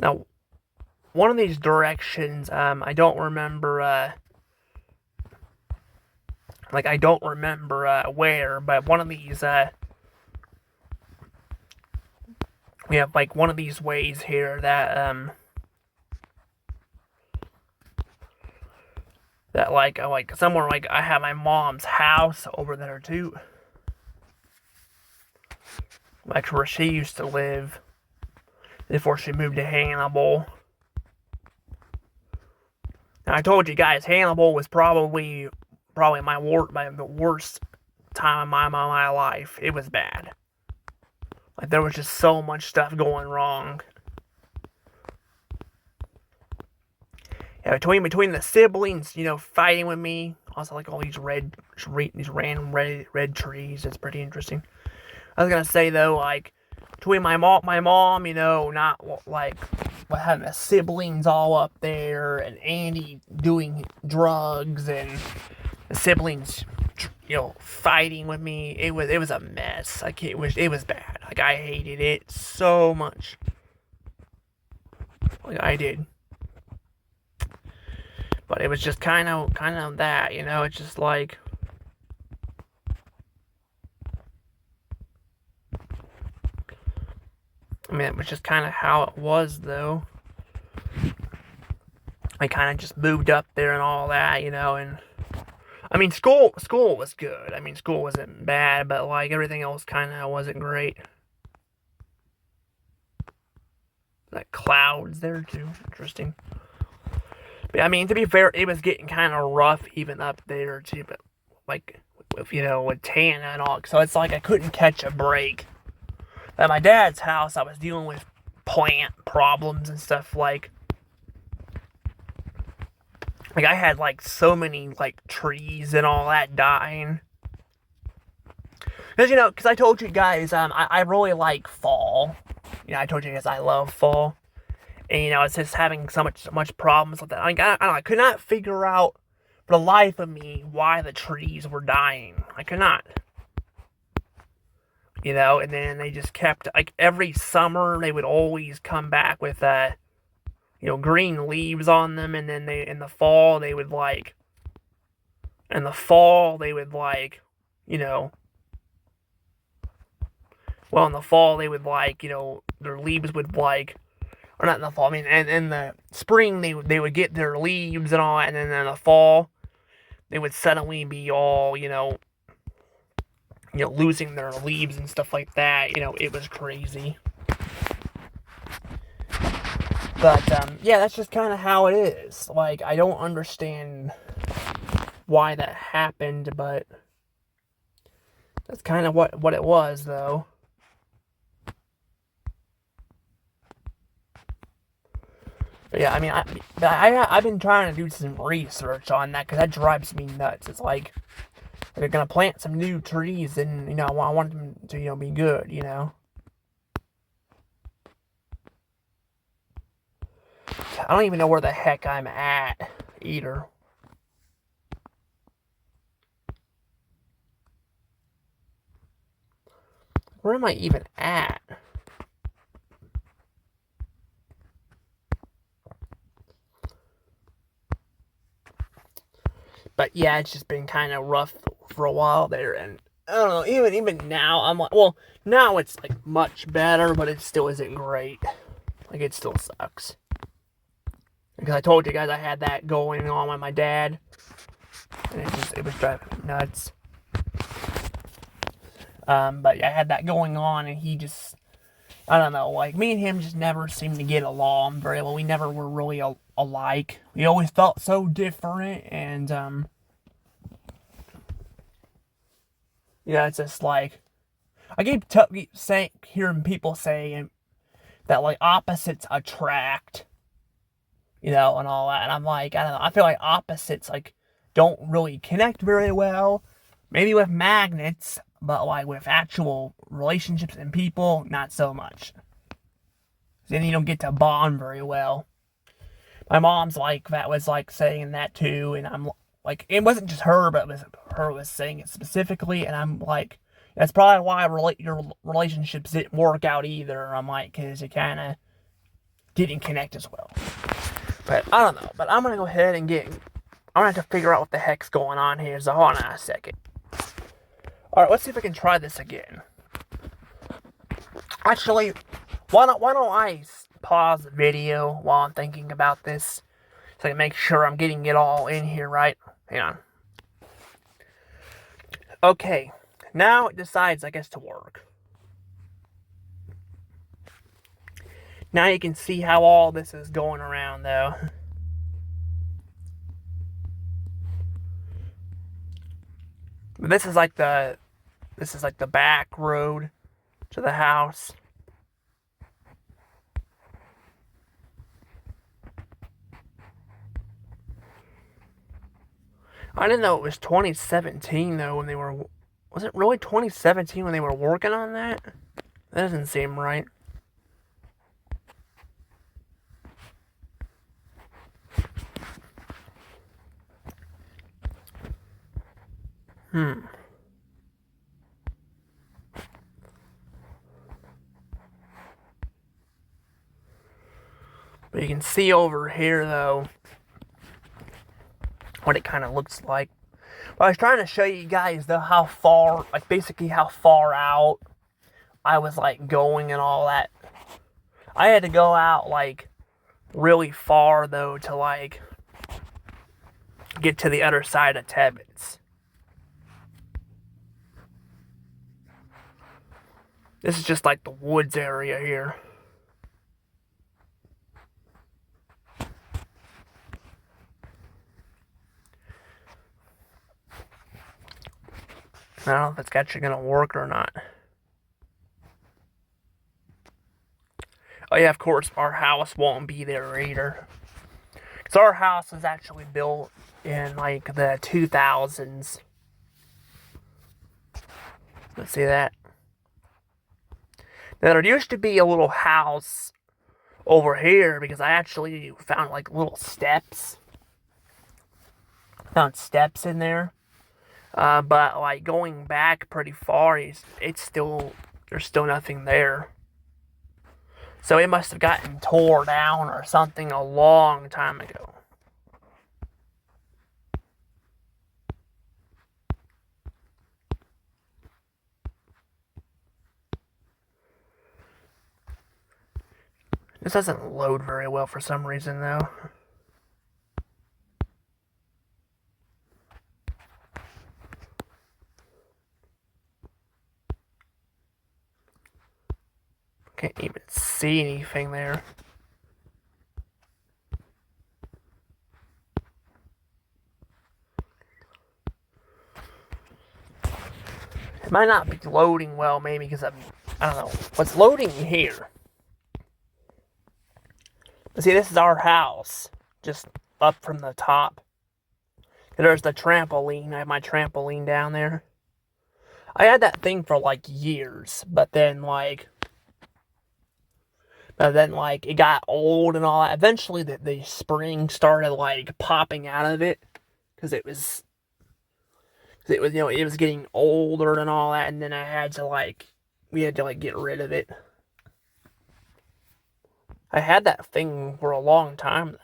Now, one of these directions, I don't remember, I don't remember, where, but one of these, we have, like, one of these ways here that, like, somewhere, like, I have my mom's house over there, too. Like, where she used to live before she moved to Hannibal. Now, I told you guys, Hannibal was probably the worst time of my life. It was bad. Like, there was just so much stuff going wrong. Yeah, between the siblings, fighting with me. Also, like, all these random red trees. It's pretty interesting. I was gonna say, though, like, between my mom, not, like, having the siblings all up there, and Andy doing drugs, and the siblings, fighting with me. It was a mess. Like, it was bad. Like, I hated it so much. Like, I did. But it was just kind of that, it's just like... I mean, it was just kind of how it was, though. I kind of just moved up there and all that, and... I mean, school was good. I mean, school wasn't bad, but, like, everything else kind of wasn't great. Like, clouds there, too. Interesting. But, I mean, to be fair, it was getting kind of rough even up there, too. But, like, with Tana and all. So, it's like I couldn't catch a break. At my dad's house, I was dealing with plant problems and stuff, like I had, like, so many, like, trees and all that dying. Because, I told you guys, I really like fall. I told you guys I love fall. And, it's just having so much problems with that. I could not figure out, for the life of me, why the trees were dying. I could not. And then they just kept, like, every summer, they would always come back with, green leaves on them, and then they in the fall they would like in the fall they would like you know well in the fall they would like their leaves would like or not in the fall, I mean, and in the spring they would get their leaves and all, and then in the fall they would suddenly be all losing their leaves and stuff like that. It was crazy. But yeah, that's just kind of how it is. Like, I don't understand why that happened, but that's kind of what it was, though. But yeah, I mean, I've been trying to do some research on that because that drives me nuts. It's like they're gonna plant some new trees, and I want them to be good. I don't even know where the heck I'm at either. Where am I even at? But yeah, it's just been kind of rough for a while there, and I don't know. Even now, I'm like, well, now it's like much better, but it still isn't great. Like, it still sucks. Because I told you guys I had that going on with my dad, and it was driving me nuts. But yeah, I had that going on, and he just, I don't know, like, me and him just never seemed to get along very well. We never were really alike. We always felt so different, and, it's just like, I keep hearing people say that, like, opposites attract, and all that, and I'm like, I don't know, I feel like opposites, like, don't really connect very well. Maybe with magnets, but like with actual relationships and people, not so much. Then you don't get to bond very well. My mom's like that was like saying that too, and I'm like, it wasn't just her, but her was saying it specifically, and I'm like, that's probably why your relationships didn't work out either. I'm like, because you kind of didn't connect as well. But I don't know. But I'm gonna go ahead and I'm gonna have to figure out what the heck's going on here. So hold on a second. Alright, let's see if I can try this again. Actually, why don't I pause the video while I'm thinking about this so I can make sure I'm getting it all in here right? Hang on. Okay, now it decides, I guess, to work. Now you can see how all this is going around, though. This is like the back road to the house. I didn't know it was 2017 though when they were. Was it really 2017 when they were working on that? That doesn't seem right. But you can see over here though what it kind of looks like. But I was trying to show you guys though how far, like basically how far out I was like going and all that. I had to go out like really far though to like get to the other side of Tebbets. This is just like the woods area here. I don't know if it's actually going to work or not. Oh yeah, of course, our house won't be there either. Because our house was actually built in like the 2000s. Let's see that. Now there used to be a little house over here because I actually found like little steps. Found steps in there. But like going back pretty far, it's still, there's still nothing there. So it must have gotten tore down or something a long time ago. This doesn't load very well for some reason, though. Can't even see anything there. It might not be loading well, maybe because I don't know. What's loading here? But see, this is our house, just up from the top. There's the trampoline. I have my trampoline down there. I had that thing for like years, but then it got old and all that. Eventually, the spring started like popping out of it because it was it was getting older and all that, and then we had to get rid of it. I had that thing for a long time though.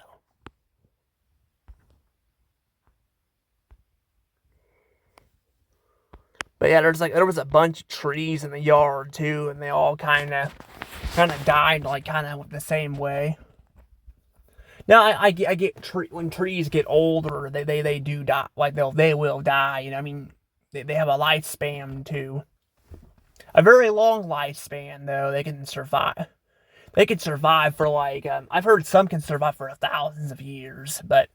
But yeah, there was a bunch of trees in the yard too, and they all kind of died kind of the same way. Now I get when trees get older, they do die. They will die. I mean, they have a lifespan too. A very long lifespan though. They can survive. They can survive for I've heard some can survive for thousands of years, but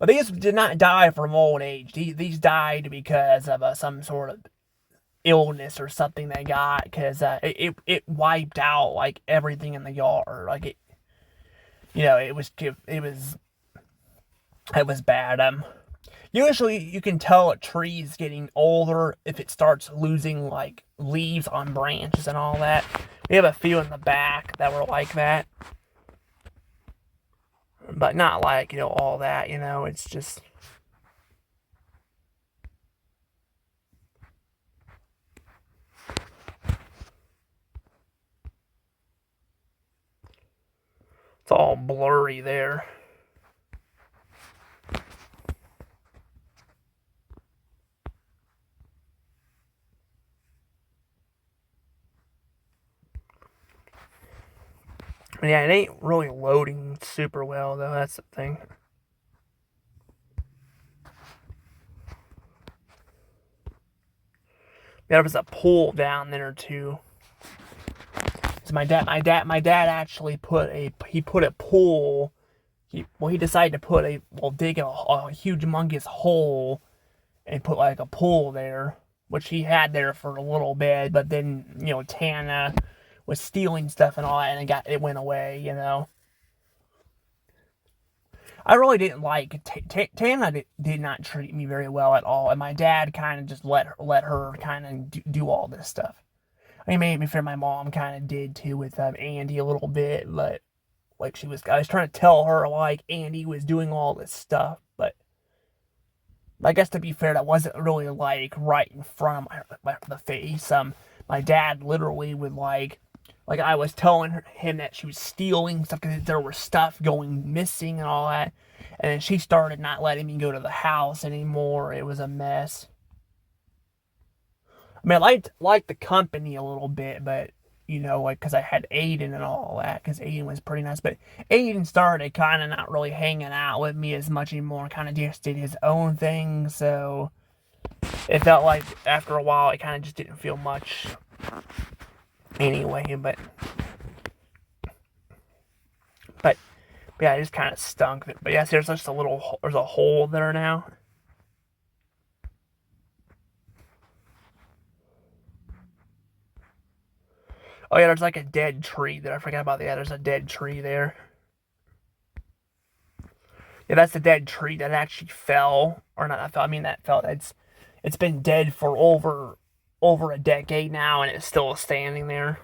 but these did not die from old age. These died because of some sort of illness or something they got because it wiped out everything in the yard. It was bad. Usually you can tell a tree is getting older if it starts losing leaves on branches and all that. We have a few in the back that were like that, but not all that. It's just. It's all blurry there. Yeah, it ain't really loading super well, though. That's the thing. There was a pool down there too. So my dad actually put a pool. He decided to dig a huge humongous hole and put a pool there, which he had there for a little bit. But then Tana was stealing stuff and all that, and it went away. I really didn't like Tana. Did not treat me very well at all, and my dad kind of just let her kind of do all this stuff. I mean, maybe for my mom kind of did too with Andy a little bit, but I was trying to tell her Andy was doing all this stuff, but I guess to be fair, that wasn't really right in front of the face. My dad literally would I was telling him that she was stealing stuff because there was stuff going missing and all that, and then she started not letting me go to the house anymore. It was a mess. I mean, I liked the company a little bit, but because I had Aiden and all that, because Aiden was pretty nice. But Aiden started kind of not really hanging out with me as much anymore, kind of just did his own thing. So it felt like after a while, it kind of just didn't feel much anyway. But yeah, it just kind of stunk. But yes, there's just there's a hole there now. Oh yeah, there's a dead tree there. I forgot about that. Yeah, there's a dead tree there. Yeah, that's a dead tree that actually fell, or not fell. I mean that fell. It's been dead for over a decade now, and it's still standing there.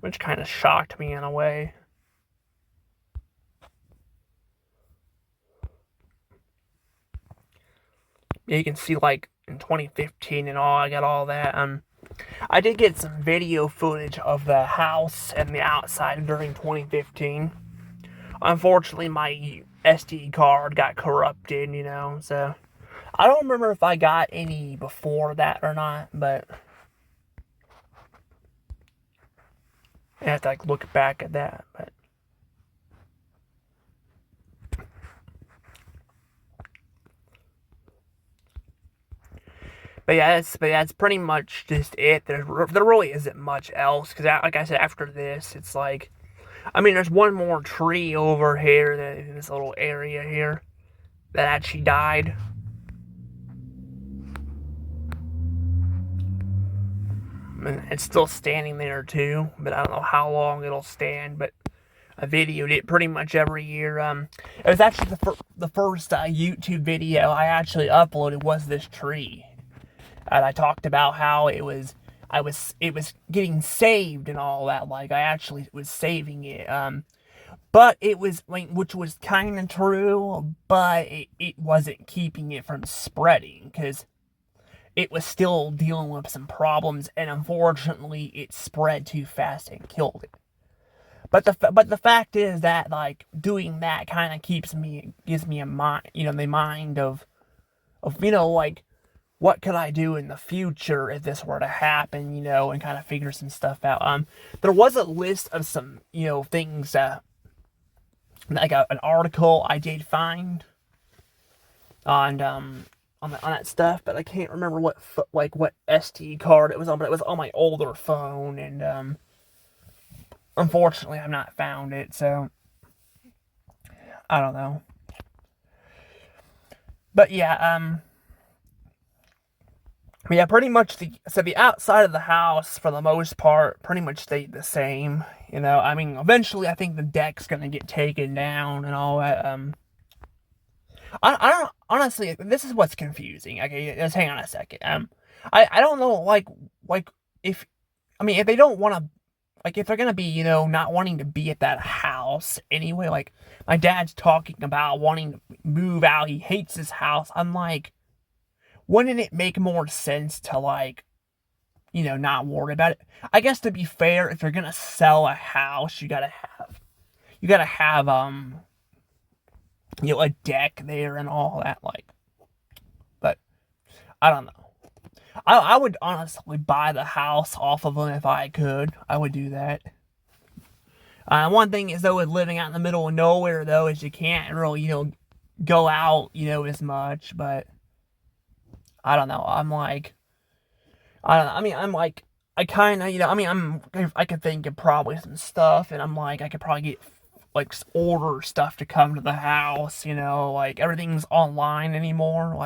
Which kind of shocked me in a way. yeah, you can see like in 2015 and all. I got all that. I did get some video footage of the house and the outside during 2015. Unfortunately, my SD card got corrupted, so I don't remember if I got any before that or not, but I have to like look back at that. But yeah, that's pretty much just it. There really isn't much else because, like I said, after this, it's like, I mean, there's one more tree over here in this little area here that actually died. And it's still standing there too, but I don't know how long it'll stand. But I videoed it pretty much every year. It was actually the first YouTube video I actually uploaded was this tree, and I talked about how it was getting saved and all that. Like I actually was saving it. But it was, which was kind of true, but it wasn't keeping it from spreading because it was still dealing with some problems, and unfortunately, it spread too fast and killed it. But the fact is that like doing that kind of gives me a mind, the mind of like what could I do in the future if this were to happen, and kind of figure some stuff out. There was a list of some things like an article I did find on that stuff, but I can't remember what SD card it was on, but it was on my older phone, and unfortunately I've not found it, so I don't know. But yeah, pretty much the outside of the house for the most part pretty much stayed the same. I mean, eventually I think the deck's gonna get taken down and all that. I don't honestly. This is what's confusing. Okay, just hang on a second. I don't know if if they don't want to, if they're gonna be not wanting to be at that house anyway. Like my dad's talking about wanting to move out. He hates his house. I'm like, wouldn't it make more sense to not worry about it? I guess to be fair, if you're gonna sell a house, you gotta have a deck there and all that, but I don't know. I would honestly buy the house off of them if I could. I would do that. One thing is though with living out in the middle of nowhere though is you can't really go out as much, but I don't know. I don't know. I mean, I kind of, I could think of probably some stuff, and I'm like, I could probably get, order stuff to come to the house, everything's online anymore.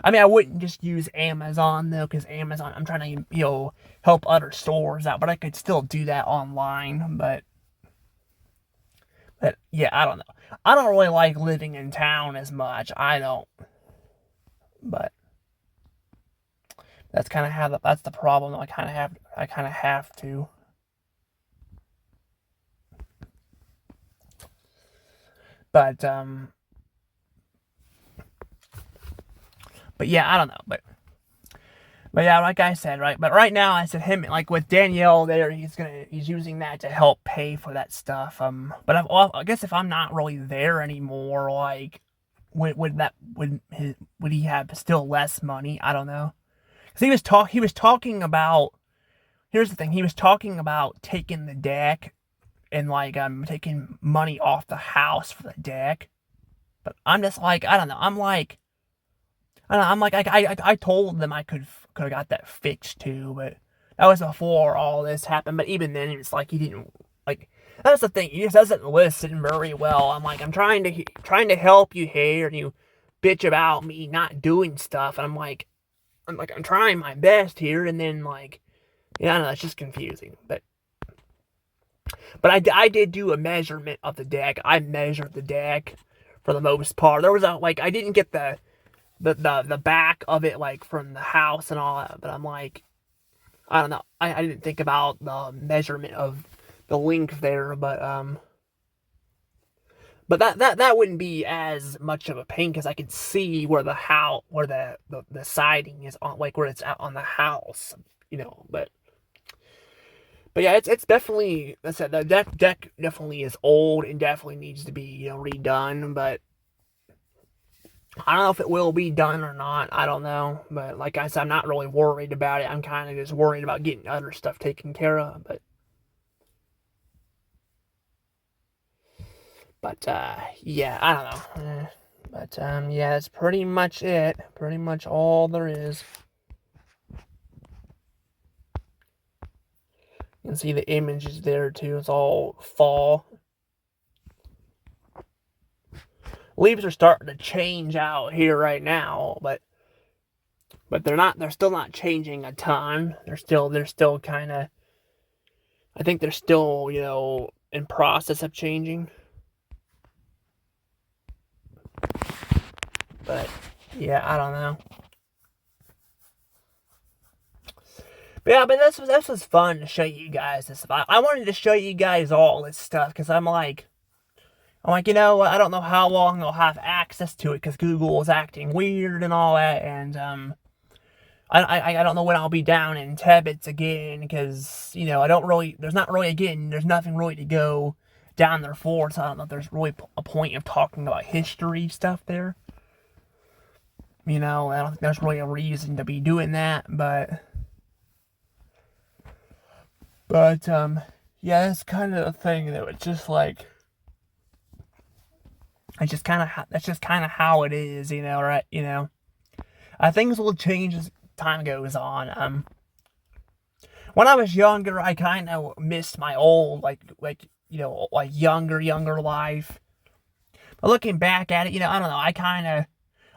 I wouldn't just use Amazon, though, because Amazon, I'm trying to, help other stores out, but I could still do that online, but yeah, I don't know. I don't really like living in town as much. I don't, but that's kind of that's the problem. I kind of have to. But yeah, I don't know. But yeah, like I said, right. But right now, I said him with Danielle there. He's using that to help pay for that stuff. But I guess if I'm not really there anymore, would he have still less money? I don't know. Because he was talking about. Here's the thing. He was talking about taking the deck and taking money off the house for the deck. But I'm just I don't know. I told them I could have got that fixed too, but that was before all this happened. But even then, it's he didn't That's the thing. He just doesn't listen very well. I'm trying to help you here, and you bitch about me not doing stuff. And I'm trying my best here, and then I don't know. It's just confusing, but I did do a measurement of the deck. I measured the deck for the most part. There was I didn't get the back of it from the house and all that, but I don't know. I didn't think about the measurement of the length there, but But that wouldn't be as much of a pain because I could see where the siding is on, like where it's out on the house, But yeah, it's definitely, I said, the deck definitely is old and definitely needs to be redone. But I don't know if it will be done or not. I don't know. But like I said, I'm not really worried about it. I'm kind of just worried about getting other stuff taken care of. But yeah, I don't know. But yeah, that's pretty much it. Pretty much all there is. You can see the images there too. It's all fall. Leaves are starting to change out here right now, but they're still not changing a ton. They're still kind of, I think they're still, in process of changing. But yeah, I don't know. But yeah, but this was fun to show you guys this stuff. I wanted to show you guys all this stuff because I'm like, I don't know how long I'll have access to it because Google is acting weird and all that, and I don't know when I'll be down in Tebbets again because there's nothing really to go down there for, so I don't know if there's really a point of talking about history stuff there. I don't think there's really a reason to be doing that, but yeah, that's kind of the thing though. It's just like, that's just kind of how it is, right? Things will change as time goes on. When I was younger, I kind of missed my old like younger life. But looking back at it, I don't know.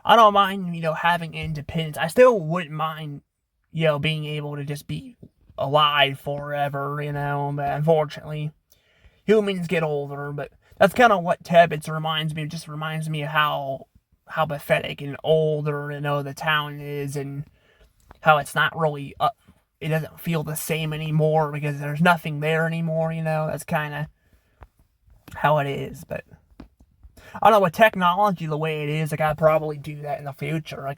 I don't mind having independence. I still wouldn't mind being able to just be alive forever. But unfortunately, humans get older. But that's kind of what Tebbets reminds me. It just reminds me of how pathetic and older the town is, and how it's not really it doesn't feel the same anymore because there's nothing there anymore. That's kind of how it is. But I don't know, with technology the way it is, like I'd probably do that in the future.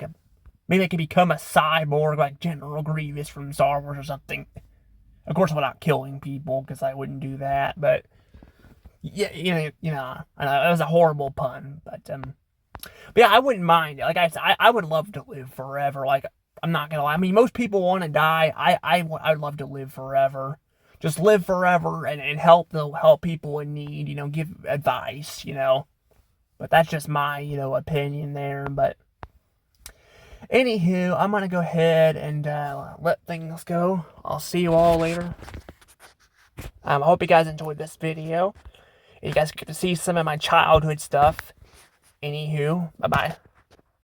Maybe I could become a cyborg like General Grievous from Star Wars or something. Of course, without killing people, because I wouldn't do that. But yeah, I know it was a horrible pun, but yeah, I wouldn't mind it. Like I said, I would love to live forever. Like, I'm not gonna lie. I mean, most people want to die. I'd love to live forever. Just live forever and help people in need. Give advice. But that's just my opinion there. But anywho, I'm gonna go ahead and let things go. I'll see you all later. I hope you guys enjoyed this video. You guys get to see some of my childhood stuff. Anywho, bye bye.